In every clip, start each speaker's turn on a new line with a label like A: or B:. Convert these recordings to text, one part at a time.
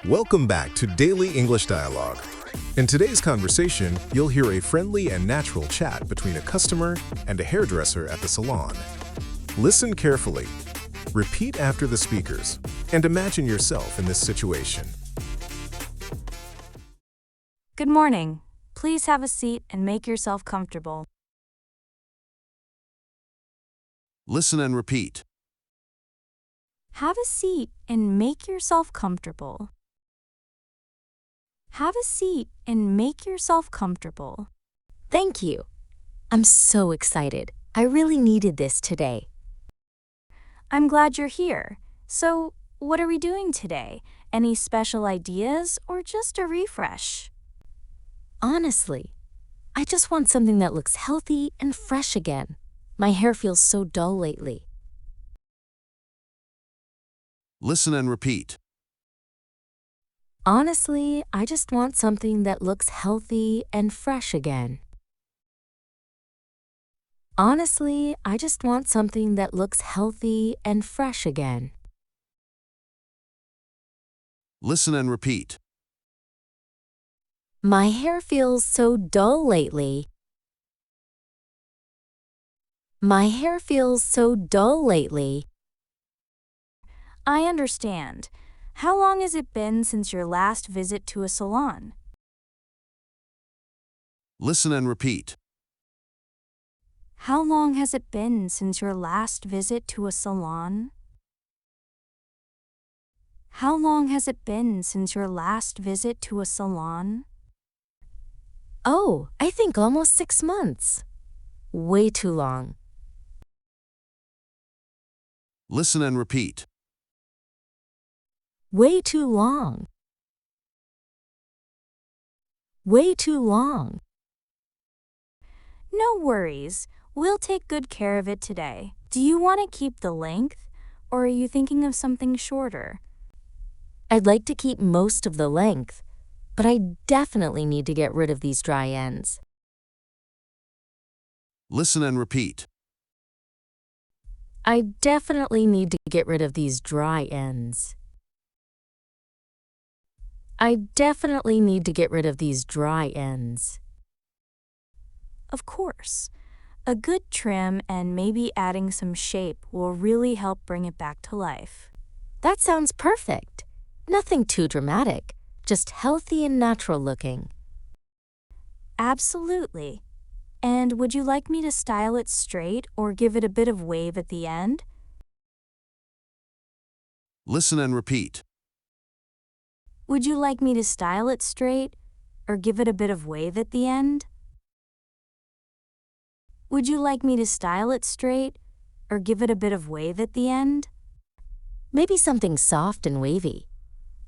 A: Welcome back to Daily English Dialogue. In today's conversation, you'll hear a friendly and natural chat between a customer and a hairdresser at the salon. Listen carefully, repeat after the speakers, and imagine yourself in this situation.
B: Good morning. Please have a seat and make yourself comfortable.
C: Listen and repeat.
B: Have a seat and make yourself comfortable. Have a seat and make yourself comfortable.
D: Thank you. I'm so excited. I really needed this today.
B: I'm glad you're here. So, what are we doing today? Any special ideas or just a refresh?
D: Honestly, I just want something that looks healthy and fresh again. My hair feels so dull lately.
C: Listen and repeat.
D: Honestly, I just want something that looks healthy and fresh again. Honestly, I just want something that looks healthy and fresh again.
C: Listen and repeat.
D: My hair feels so dull lately. My hair feels so dull lately.
B: I understand. How long has it been since your last visit to a salon?
C: Listen and repeat.
B: How long has it been since your last visit to a salon? How long has it been since your last visit to a salon?
D: Oh, I think almost 6 months. Way too long.
C: Listen and repeat.
D: Way too long. Way too long.
B: No worries. We'll take good care of it today. Do you want to keep the length, or are you thinking of something shorter?
D: I'd like to keep most of the length, but I definitely need to get rid of these dry ends.
C: Listen and repeat.
D: I definitely need to get rid of these dry ends. I definitely need to get rid of these dry ends.
B: Of course. A good trim and maybe adding some shape will really help bring it back to life.
D: That sounds perfect. Nothing too dramatic, just healthy and natural looking.
B: Absolutely. And would you like me to style it straight or give it a bit of wave at the end?
C: Listen and repeat.
B: Would you like me to style it straight or give it a bit of wave at the end? Would you like me to style it straight or give it a bit of wave at the end?
D: Maybe something soft and wavy.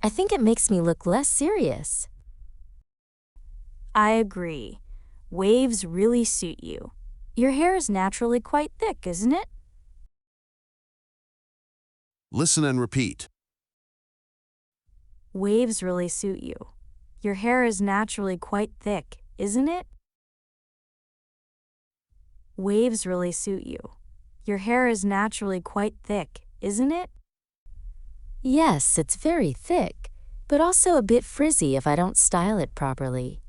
D: I think it makes me look less serious.
B: I agree. Waves really suit you. Your hair is naturally quite thick, isn't it?
C: Listen and repeat.
B: Waves really suit you. Your hair is naturally quite thick, isn't it? Waves really suit you. Your hair is naturally quite thick, isn't it?
D: Yes, it's very thick, but also a bit frizzy if I don't style it properly.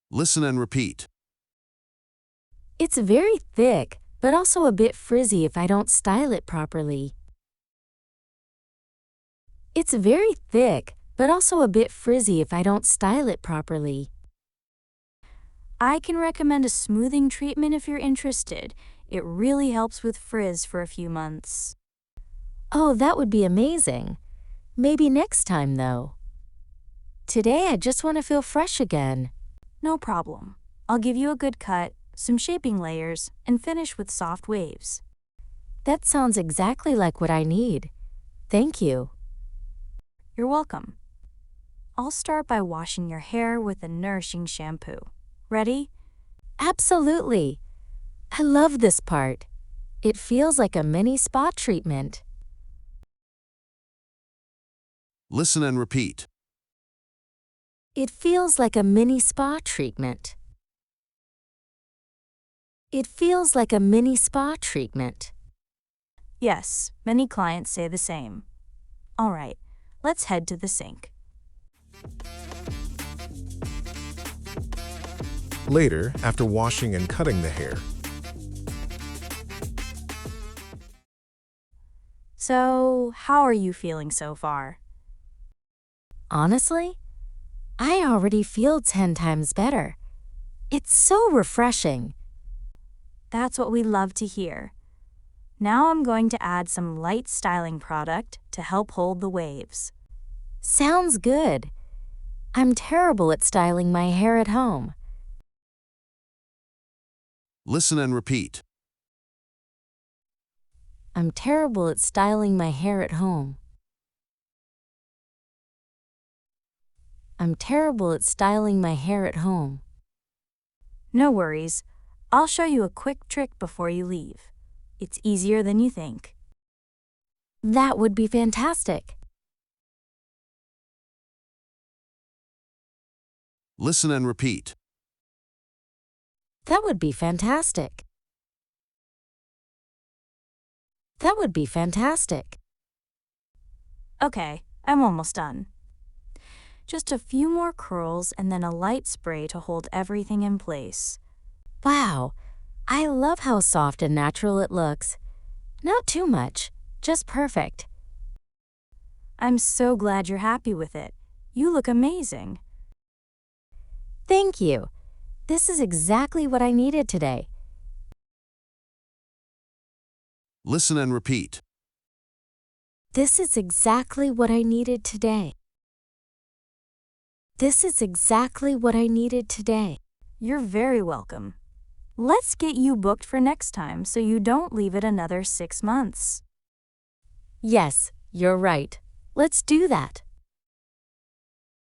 C: Listen and repeat.
D: It's very thick, but also a bit frizzy if I don't style it properly. It's very thick, but also a bit frizzy if I don't style it properly.
B: I can recommend a smoothing treatment if you're interested. It really helps with frizz for a few months.
D: Oh, that would be amazing. Maybe next time, though. Today, I just want to feel fresh again.
B: No problem. I'll give you a good cut, some shaping layers, and finish with soft waves.
D: That sounds exactly like what I need. Thank you.
B: You're welcome. I'll start by washing your hair with a nourishing shampoo. Ready?
D: Absolutely. I love this part. It feels like a mini spa treatment.
C: Listen and repeat.
D: It feels like a mini spa treatment. It feels like a mini spa treatment.
B: Yes, many clients say the same. All right, let's head to the sink.
A: Later, after washing and cutting the hair,
B: So, how are you feeling so far?
D: Honestly, I already feel 10 times better. It's so refreshing.
B: That's what we love to hear. Now I'm going to add some light styling product to help hold the waves.
D: Sounds good. I'm terrible at styling my hair at home.
C: Listen and repeat.
D: I'm terrible at styling my hair at home. I'm terrible at styling my hair at home.
B: No worries. I'll show you a quick trick before you leave. It's easier than you think.
D: That would be fantastic.
C: Listen and repeat.
D: That would be fantastic. That would be fantastic.
B: Okay, I'm almost done. Just a few more curls and then a light spray to hold everything in place.
D: Wow, I love how soft and natural it looks. Not too much, just perfect.
B: I'm so glad you're happy with it. You look amazing.
D: Thank you. This is exactly what I needed today.
C: Listen and repeat.
D: This is exactly what I needed today. This is exactly what I needed today.
B: You're very welcome. Let's get you booked for next time so you don't leave it another 6 months.
D: Yes, you're right. Let's do that.